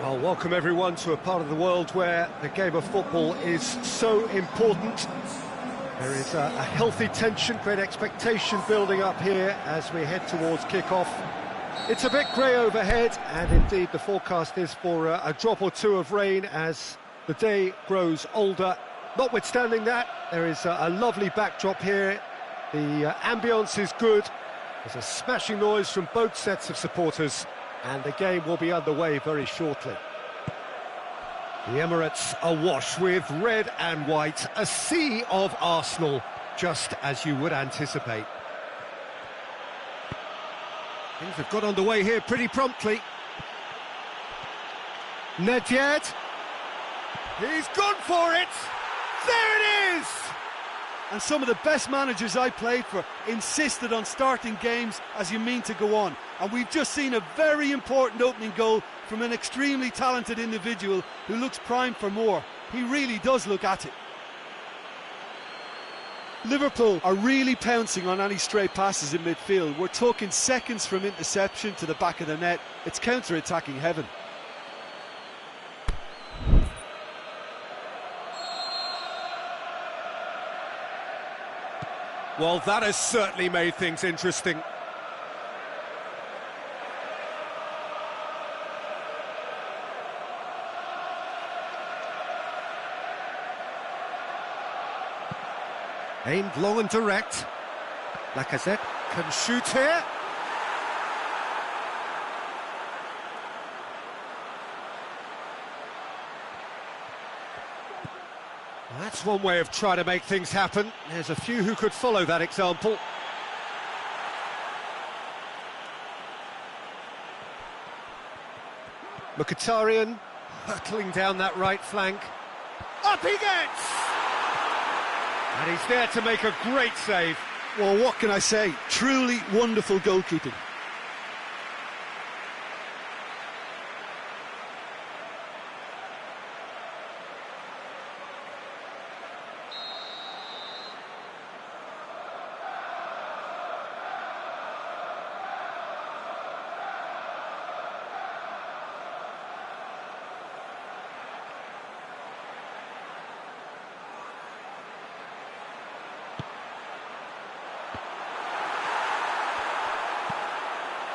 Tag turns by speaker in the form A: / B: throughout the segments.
A: Well, welcome everyone to a part of the world where the game of football is so important. There is a healthy tension, great expectation building up here as we head towards kick-off. It's a bit grey overhead, and indeed the forecast is for a drop or two of rain as the day grows older. Notwithstanding that, there is a lovely backdrop here. The ambience is good. There's a smashing noise from both sets of supporters, and the game will be underway very shortly. The Emirates awash with red and white, a sea of Arsenal, just as you would anticipate. Things have got underway here pretty promptly. Nedved, he's gone for it! There it is!
B: And some of the best managers I played for insisted on starting games as you mean to go on. And we've just seen a very important opening goal from an extremely talented individual who looks primed for more. He really does look at it. Liverpool are really pouncing on any stray passes in midfield. We're talking seconds from interception to the back of the net. It's counter-attacking heaven.
A: Well, that has certainly made things interesting. Aimed long and direct. Lacazette can shoot here. That's one way of trying to make things happen. There's a few who could follow that example. Mkhitaryan hurtling down that right flank. Up he gets! And he's there to make a great save.
B: Well, what can I say? Truly wonderful goalkeeping.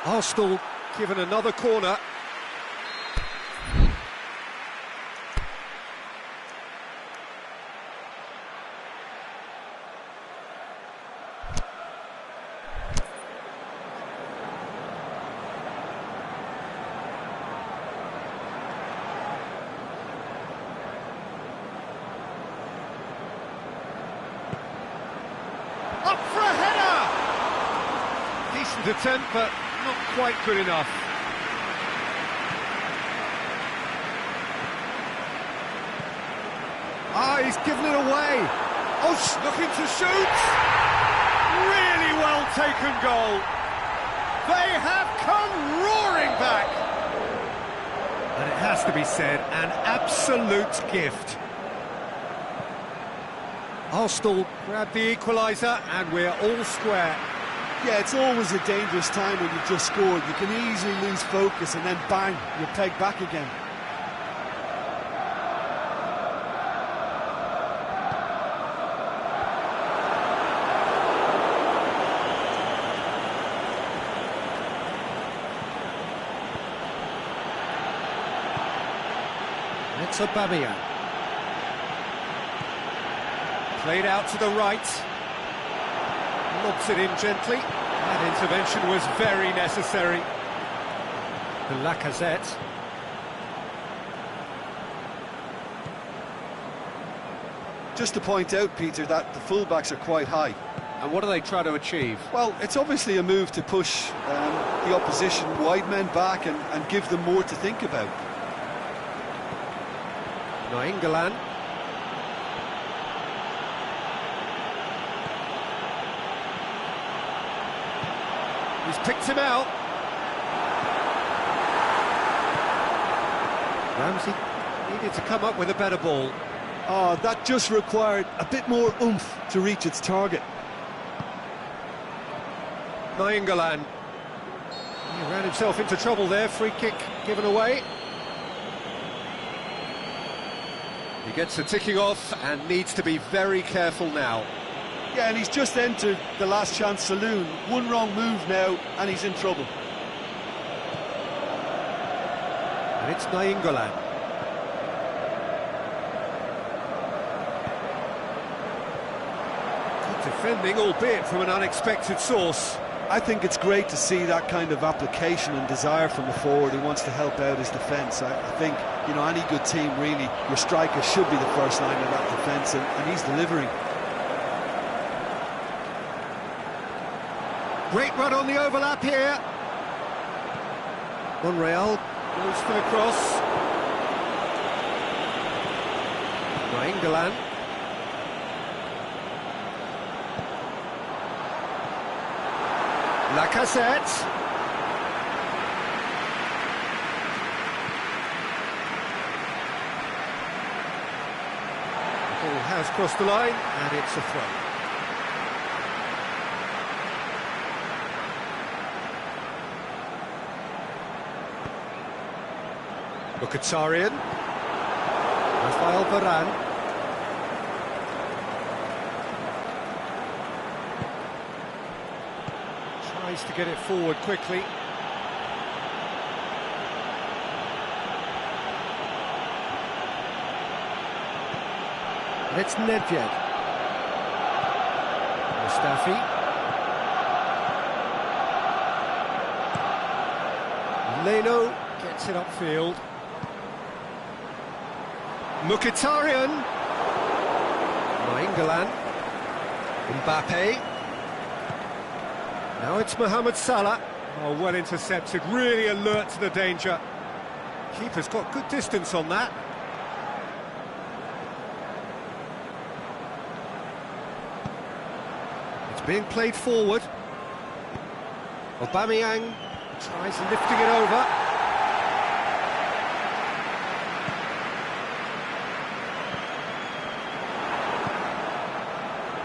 A: Arsenal given another corner. Up for a header! Decent attempt, but not quite good enough. He's given it away. Oh, looking to shoot. Really well taken goal. They have come roaring back. And it has to be said, an absolute gift. Arsenal grab the equaliser and we're all square.
B: Yeah, it's always a dangerous time when you've just scored. You can easily lose focus and then bang, you're pegged back again.
A: It's Aubameyang. Played out to the right. Lobs it in gently. That intervention was very necessary. The Lacazette.
B: Just to point out, Peter, that the fullbacks are quite high.
A: And what do they try to achieve?
B: Well, it's obviously a move to push the opposition wide men back and give them more to think about.
A: Nainggolan. He's picked him out. Ramsey needed to come up with a better ball.
B: Oh, that just required a bit more oomph to reach its target.
A: Nainggolan. He ran himself into trouble there. Free kick given away. He gets the ticking off and needs to be very careful now.
B: Yeah, and he's just entered the last chance saloon. One wrong move now, and he's in trouble.
A: And it's Nainggolan. Good defending, albeit from an unexpected source.
B: I think it's great to see that kind of application and desire from the forward who wants to help out his defence. I think, you know, any good team, really, your striker should be the first line of that defence, and he's delivering.
A: Great run on the overlap here. Monreal goes for the cross. Nainggolan. Lacazette. The ball has crossed the line, and it's a throw. Mkhitaryan. Rafael Varane. Tries to get it forward quickly. And it's Nedved. Mustafi. Leno gets it upfield. Mkhitaryan. Nainggolan. Mbappe. Now it's Mohamed Salah. Oh, well intercepted, really alert to the danger. Keeper's got good distance on that. It's being played forward. Aubameyang tries lifting it over.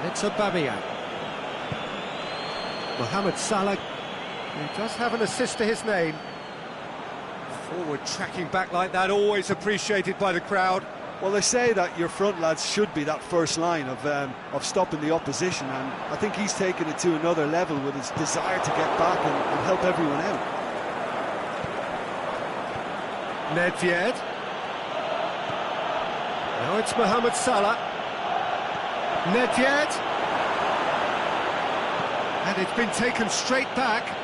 A: It's Aubameyang. Mohamed Salah, who does have an assist to his name. Forward tracking back like that, always appreciated by the crowd.
B: Well, they say that your front lads should be that first line of stopping the opposition, and I think he's taken it to another level with his desire to get back and help everyone out.
A: Nedved. Now it's Mohamed Salah. Nedved. And it's been taken straight back.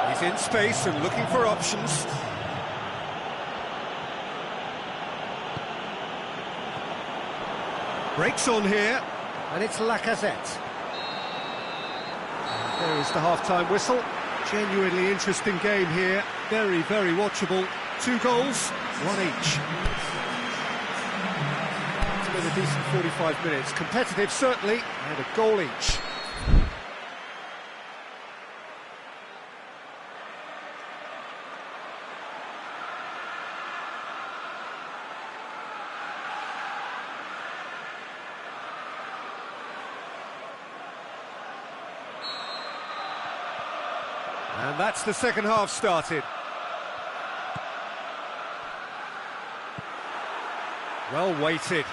A: He's in space and looking for options. Breaks on here, and it's Lacazette. And there is the half-time whistle. Genuinely interesting game here. Very, very watchable. 2 goals, 1 each. It's been a decent 45 minutes. Competitive, certainly, and a goal each. And that's the second half started. Well weighted.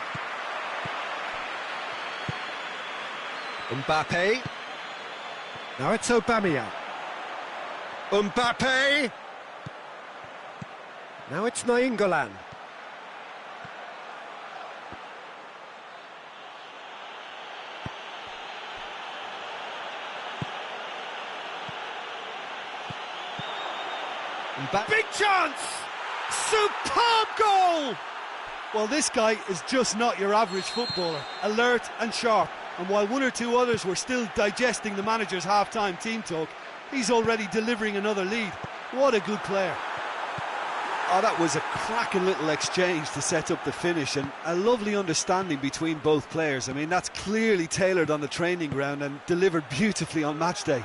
A: Mbappe. Now it's Aubameyang. Mbappe. Now it's Nainggolan. Big chance! Superb goal!
B: Well, this guy is just not your average footballer. Alert and sharp. And while 1 or 2 others were still digesting the manager's half-time team talk, he's already delivering another lead. What a good player. Oh, that was a cracking little exchange to set up the finish, and a lovely understanding between both players. I mean, that's clearly tailored on the training ground and delivered beautifully on match day.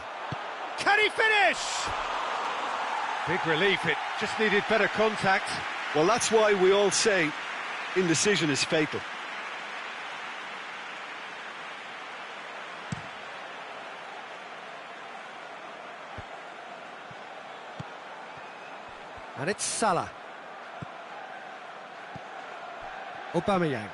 A: Can he finish? Big relief, it just needed better contact.
B: Well, that's why we all say indecision is fatal.
A: And it's Salah. Aubameyang.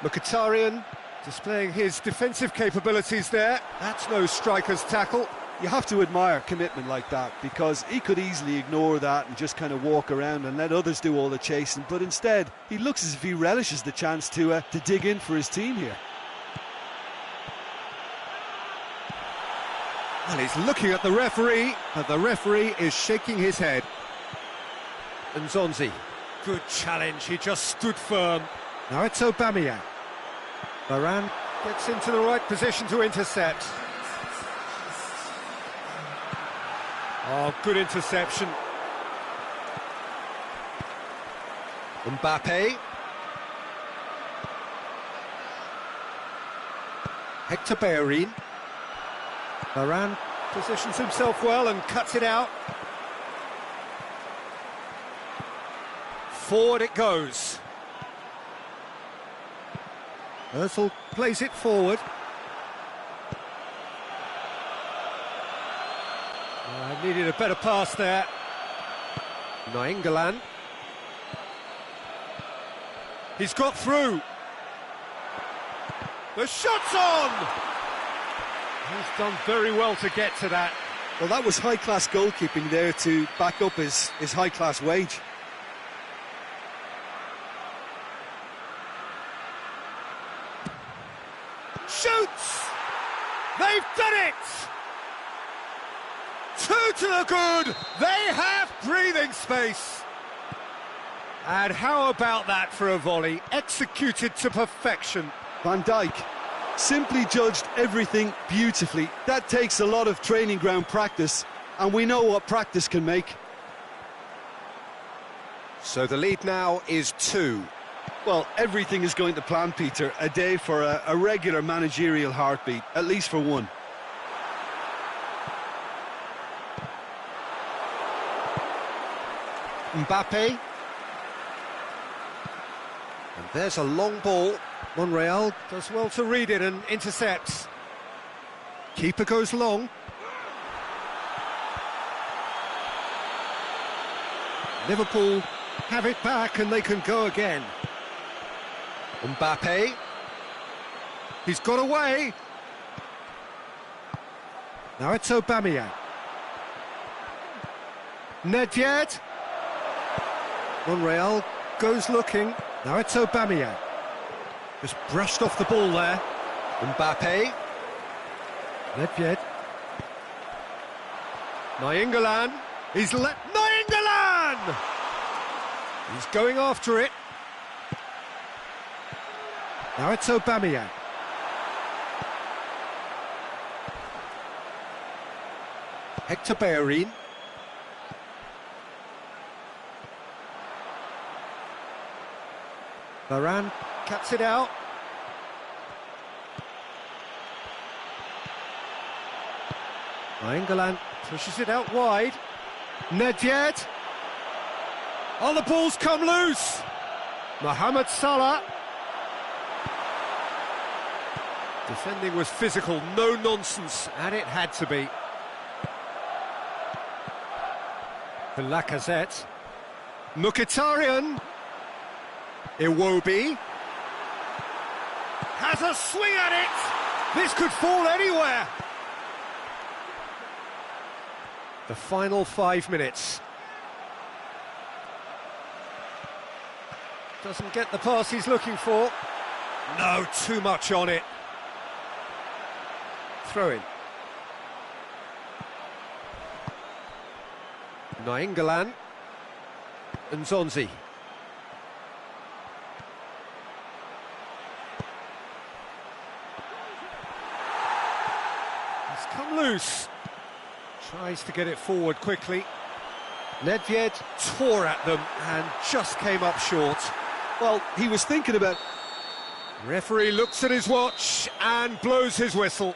A: Mkhitaryan displaying his defensive capabilities there. That's no striker's tackle.
B: You have to admire commitment like that, because he could easily ignore that and just kind of walk around and let others do all the chasing, but instead he looks as if he relishes the chance to dig in for his team here.
A: Well, he's looking at the referee, but the referee is shaking his head. And Zonzi, good challenge, he just stood firm. Now it's Aubameyang. Varane gets into the right position to intercept. Oh, good interception. Mbappe. Hector Bellerin. Varane positions himself well and cuts it out. Forward it goes. Özil plays it forward. Needed a better pass there. Nainggolan. He's got through. The shot's on! He's done very well to get to that.
B: Well, that was high-class goalkeeping there to back up his high-class wage.
A: Shoots! They've done it! 2 to the good! They have breathing space! And how about that for a volley? Executed to perfection.
B: Van Dijk simply judged everything beautifully. That takes a lot of training ground practice, and we know what practice can make.
A: So the lead now is 2.
B: Well, everything is going to plan, Peter. A day for a regular managerial heartbeat, at least for one.
A: Mbappe. And there's a long ball. Monreal does well to read it and intercepts. Keeper goes long. Liverpool have it back and they can go again. Mbappe. He's got away. Now it's Aubameyang. Nedved. Monreal goes looking. Now it's Aubameyang. Just brushed off the ball there. Mbappe. Nedved. Nainggolan. He's let Nainggolan! He's going after it. Now it's Aubameyang. Hector Bellerin. Varane cuts it out. Nainggolan pushes it out wide. Nedved. Oh, the ball's come loose. Mohamed Salah. Defending was physical, no nonsense, and it had to be. For Lacazette. Mkhitaryan. Iwobi. Has a swing at it! This could fall anywhere! The final 5 minutes. Doesn't get the pass he's looking for. No, too much on it. Throw in. Nainggolan. And Zonzi. He's come loose. Tries to get it forward quickly. Nedved tore at them and just came up short.
B: Well, he was thinking about...
A: Referee looks at his watch and blows his whistle.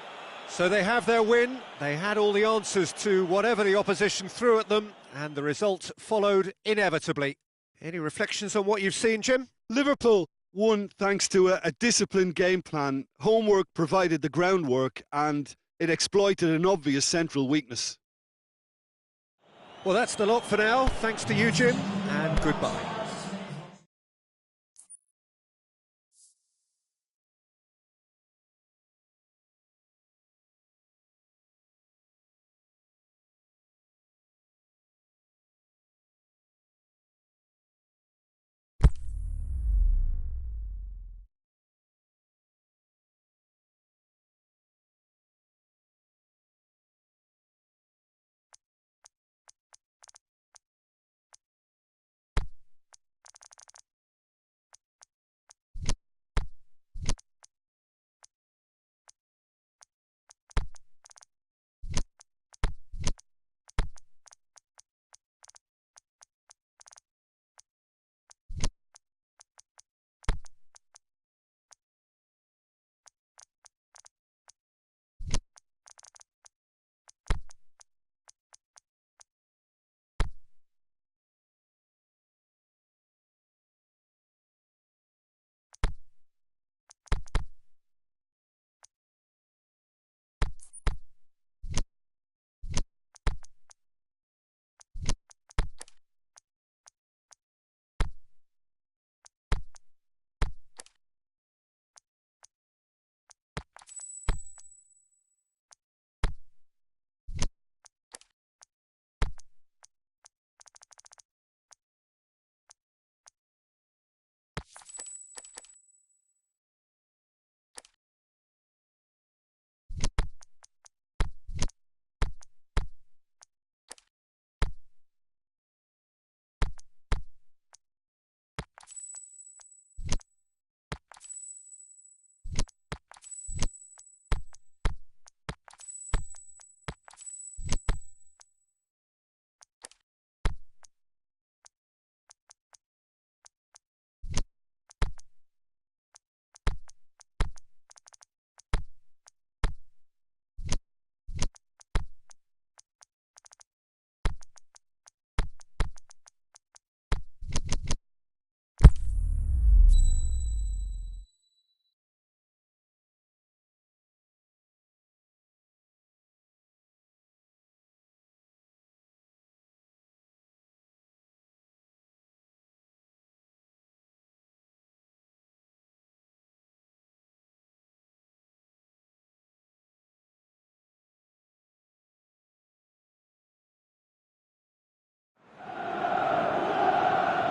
A: So they have their win. They had all the answers to whatever the opposition threw at them, and the result followed inevitably. Any reflections on what you've seen, Jim?
B: Liverpool won thanks to a disciplined game plan. Homework provided the groundwork, and it exploited an obvious central weakness.
A: Well, that's the lot for now. Thanks to you, Jim, and goodbye.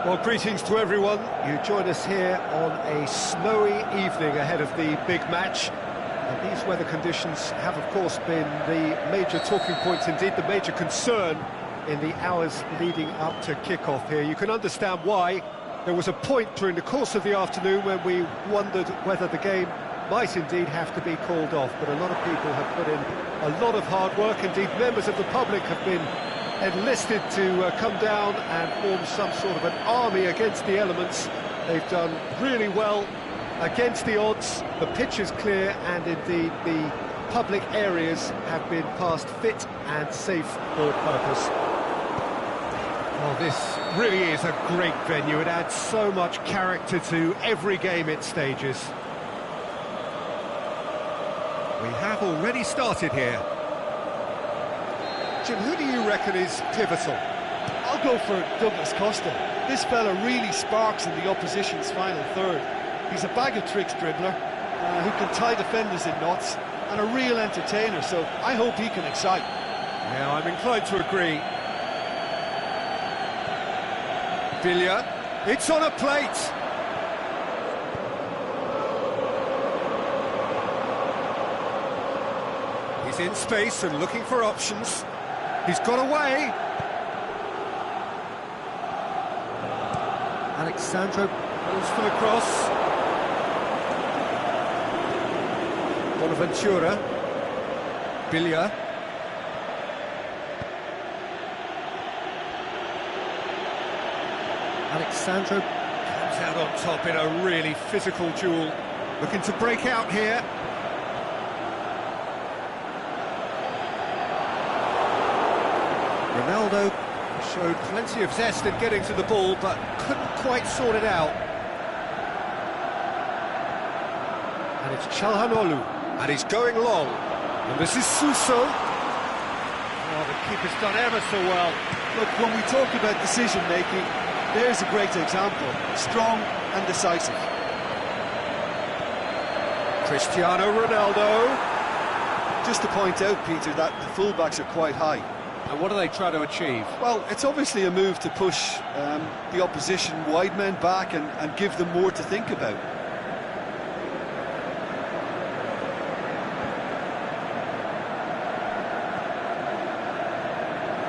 A: Well, greetings to everyone. You join us here on a snowy evening ahead of the big match. And these weather conditions have, of course, been the major talking points, indeed the major concern in the hours leading up to kick-off here. You can understand why. There was a point during the course of the afternoon when we wondered whether the game might indeed have to be called off, but a lot of people have put in a lot of hard work. Indeed, members of the public have been enlisted to come down and form some sort of an army against the elements. They've done really well against the odds. The pitch is clear, and indeed the public areas have been passed fit and safe for purpose. Well, this really is a great venue. It adds so much character to every game it stages. We have already started here. Jim, who do you reckon is pivotal?
B: I'll go for Douglas Costa. This fella really sparks in the opposition's final third. He's a bag of tricks dribbler who can tie defenders in knots, and a real entertainer, so I hope he can excite.
A: Yeah, I'm inclined to agree. Villa, it's on a plate! He's in space and looking for options. He's got away. Alexandro goes for the cross. Bonaventura. Villa. Alexandro comes out on top in a really physical duel. Looking to break out here. Ronaldo showed plenty of zest in getting to the ball, but couldn't quite sort it out. And it's Çalhanoğlu, and he's going long. And this is Suso. Oh, the keeper's done ever so well.
B: Look, when we talk about decision-making, there's a great example. Strong and decisive.
A: Cristiano Ronaldo.
B: Just to point out, Peter, that the fullbacks are quite high.
A: And what do they try to achieve?
B: Well, it's obviously a move to push the opposition wide men back and give them more to think about.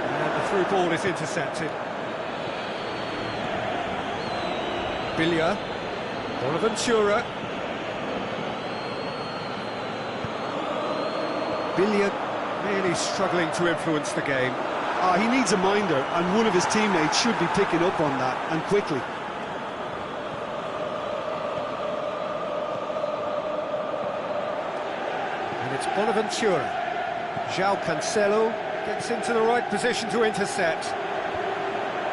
A: And the through ball is intercepted. Villa, Bonaventura. Villa really struggling to influence the game.
B: He needs a minder, and one of his teammates should be picking up on that, and quickly.
A: And it's Bonaventura. João Cancelo gets into the right position to intercept.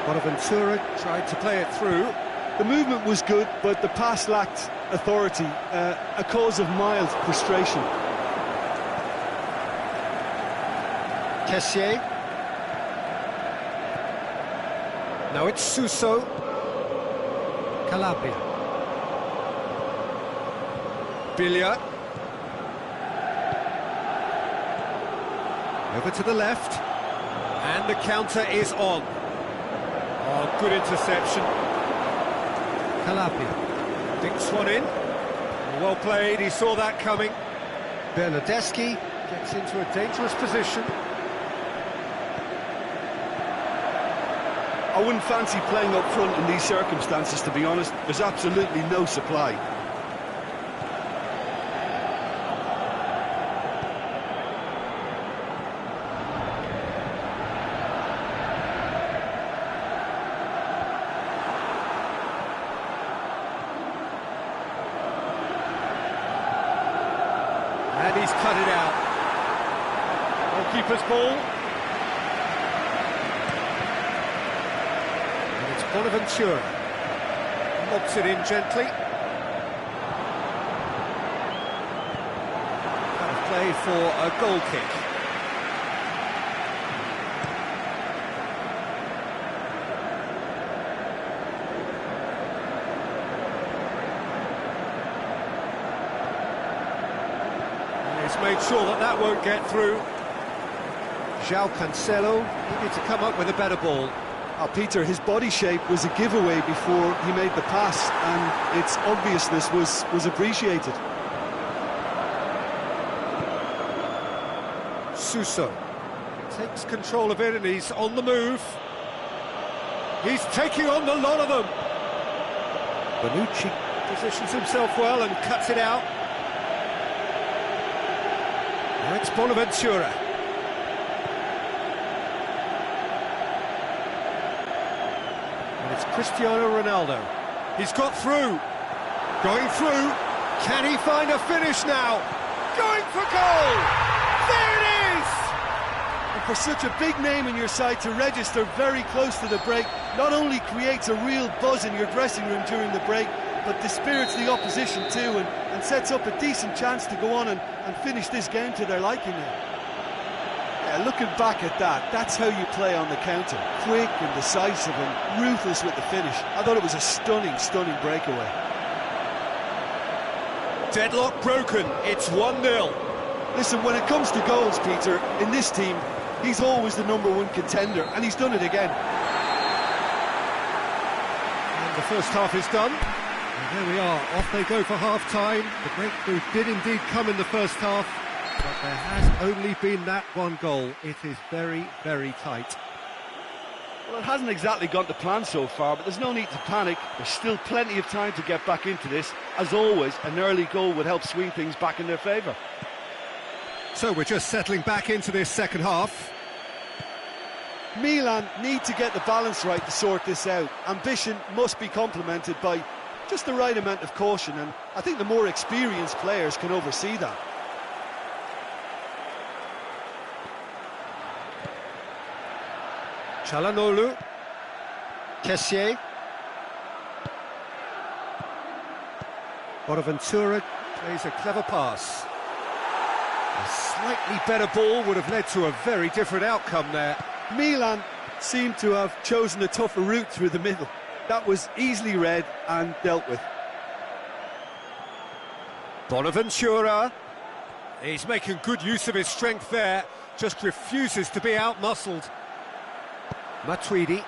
A: Bonaventura tried to play it through.
B: The movement was good, but the pass lacked authority, a cause of mild frustration.
A: Kessié. Now it's Suso. Calabria. Villa. Over to the left. And the counter is on. Oh, good interception. Calabria. Dinks one in. Well played, he saw that coming. Bernardeschi gets into a dangerous position.
B: I wouldn't fancy playing up front in these circumstances, to be honest. There's absolutely no supply.
A: And he's cut it out. Goalkeeper's ball. Bonaventura lobs it in gently. Kind of play for a goal kick. And he's made sure that that won't get through. João Cancelo needed to come up with a better ball.
B: Peter, his body shape was a giveaway before he made the pass, and its obviousness was appreciated.
A: Suso takes control of it and he's on the move. He's taking on the lot of them. Bonucci positions himself well and cuts it out. Now it's Bonaventura. And it's Cristiano Ronaldo. He's got through. Going through. Can he find a finish now? Going for goal! There it is!
B: And for such a big name in your side to register very close to the break, not only creates a real buzz in your dressing room during the break, but dispirits the opposition too, and sets up a decent chance to go on and finish this game to their liking now. Yeah, looking back at that, that's how you play on the counter. Quick and decisive and ruthless with the finish. I thought it was a stunning, stunning breakaway.
A: Deadlock broken, it's 1-0.
B: Listen, when it comes to goals, Peter, in this team, he's always the #1 contender, and he's done it again.
A: And the first half is done. And there we are, off they go for half-time. The breakthrough did indeed come in the first half, but there has only been that one goal. It is very, very tight.
B: Well, it hasn't exactly gone to plan so far, but there's no need to panic. There's still plenty of time to get back into this. As always, an early goal would help swing things back in their favour.
A: So we're just settling back into this second half.
B: Milan need to get the balance right to sort this out. Ambition must be complemented by just the right amount of caution, and I think the more experienced players can oversee that.
A: Çalhanoğlu, Kessié, Bonaventura plays a clever pass. A slightly better ball would have led to a very different outcome there.
B: Milan seem to have chosen a tougher route through the middle. That was easily read and dealt with.
A: Bonaventura, he's making good use of his strength there, just refuses to be out-muscled. Matuidi.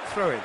A: Throw in.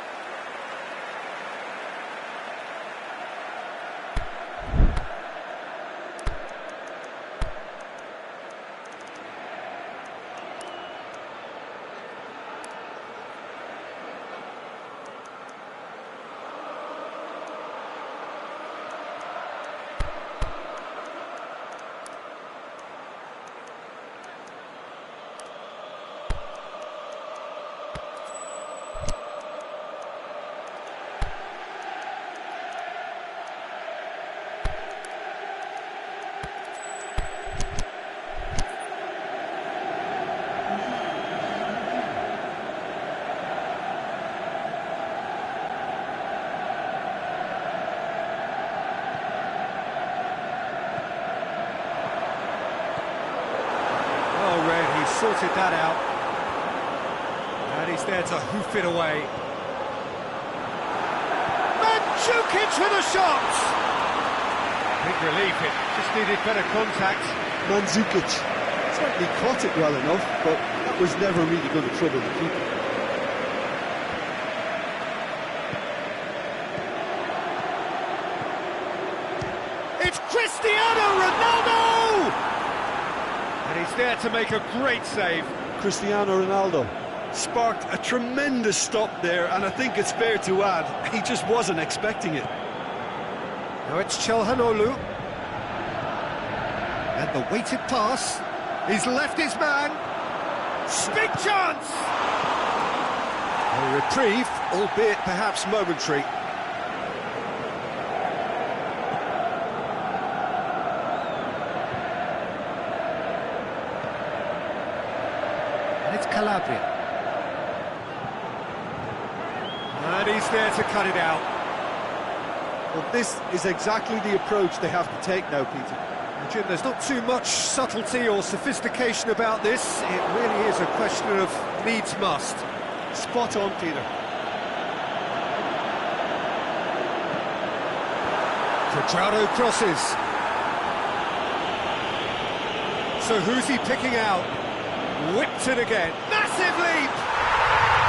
A: Sorted that out, and he's there to hoof it away. Mandzukic with a shot! Big relief, it just needed better contact.
B: Mandzukic certainly caught it well enough, but that was never really going to trouble the keeper.
A: It's Cristiano Ronaldo! And he's there to make a great save.
B: Cristiano Ronaldo sparked a tremendous stop there, and I think it's fair to add, he just wasn't expecting it.
A: Now it's Çalhanoğlu. And the weighted pass. He's left his man. Big chance! A reprieve, albeit perhaps momentary. It's Calabria. And he's there to cut it out.
B: Well, this is exactly the approach they have to take now, Peter.
A: Jim, there's not too much subtlety or sophistication about this. It really is a question of needs must.
B: Spot on, Peter.
A: Cuadrado crosses. So who's he picking out? Whipped it again. Massive massive leap!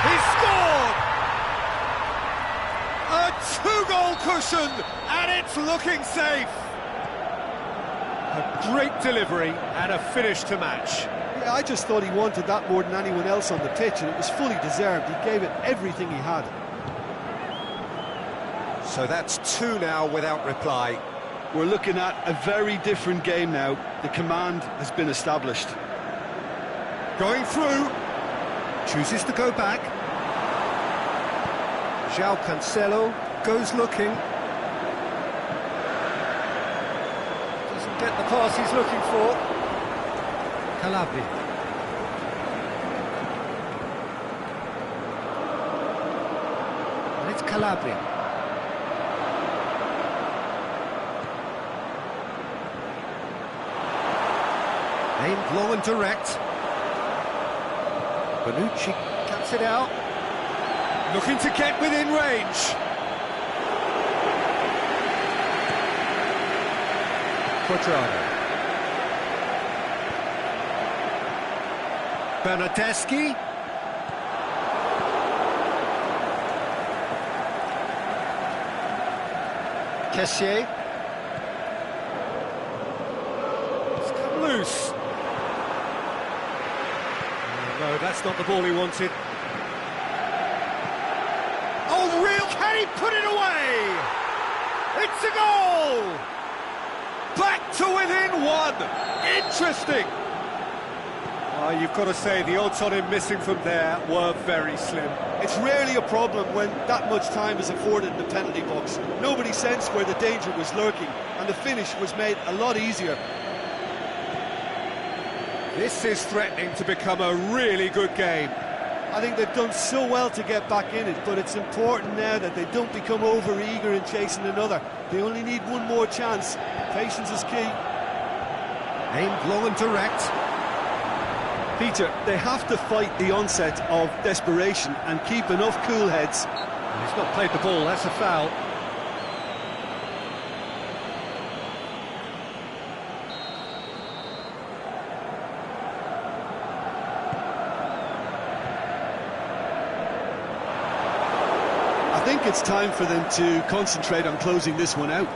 A: He scored! A two-goal cushion, and it's looking safe. A great delivery and a finish to match.
B: Yeah, I just thought he wanted that more than anyone else on the pitch, and it was fully deserved. He gave it everything he had.
A: So that's two now without reply.
B: We're looking at a very different game now. The command has been established.
A: Going through, chooses to go back. João Cancelo goes looking. Doesn't get the pass he's looking for. Calabria. And it's Calabria. Aimed low and direct. Bonucci cuts it out. Looking to get within range. Quadrado. Bernardeschi. Kessié. It's come loose. No, that's not the ball he wanted. Oh, real! Can he put it away? It's a goal! Back to within one. Interesting. You've got to say, the odds on him missing from there were very slim.
B: It's rarely a problem when that much time is afforded in the penalty box. Nobody sensed where the danger was lurking, and the finish was made a lot easier.
A: This is threatening to become a really good game.
B: I think they've done so well to get back in it, but it's important now that they don't become over-eager in chasing another. They only need one more chance. Patience is key.
A: Aimed low and direct.
B: Peter, they have to fight the onset of desperation and keep enough cool heads.
A: He's not played the ball, that's a foul.
B: I think it's time for them to concentrate on closing this one out.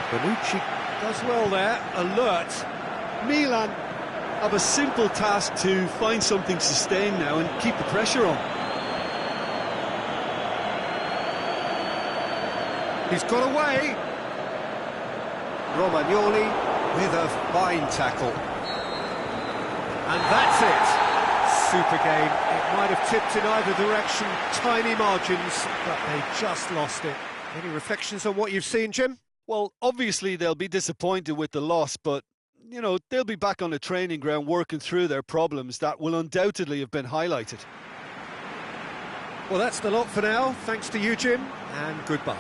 A: Bonucci does well there, alert.
B: Milan have a simple task to find something to sustain now and keep the pressure on.
A: He's got away. Romagnoli with a fine tackle. And that's it. Super game. It might have tipped in either direction, tiny margins, but they just lost it. Any reflections on what you've seen, Jim?
B: Well, obviously they'll be disappointed with the loss, but, you know, they'll be back on the training ground working through their problems that will undoubtedly have been highlighted.
A: Well, that's the lot for now. Thanks to you, Jim, and goodbye.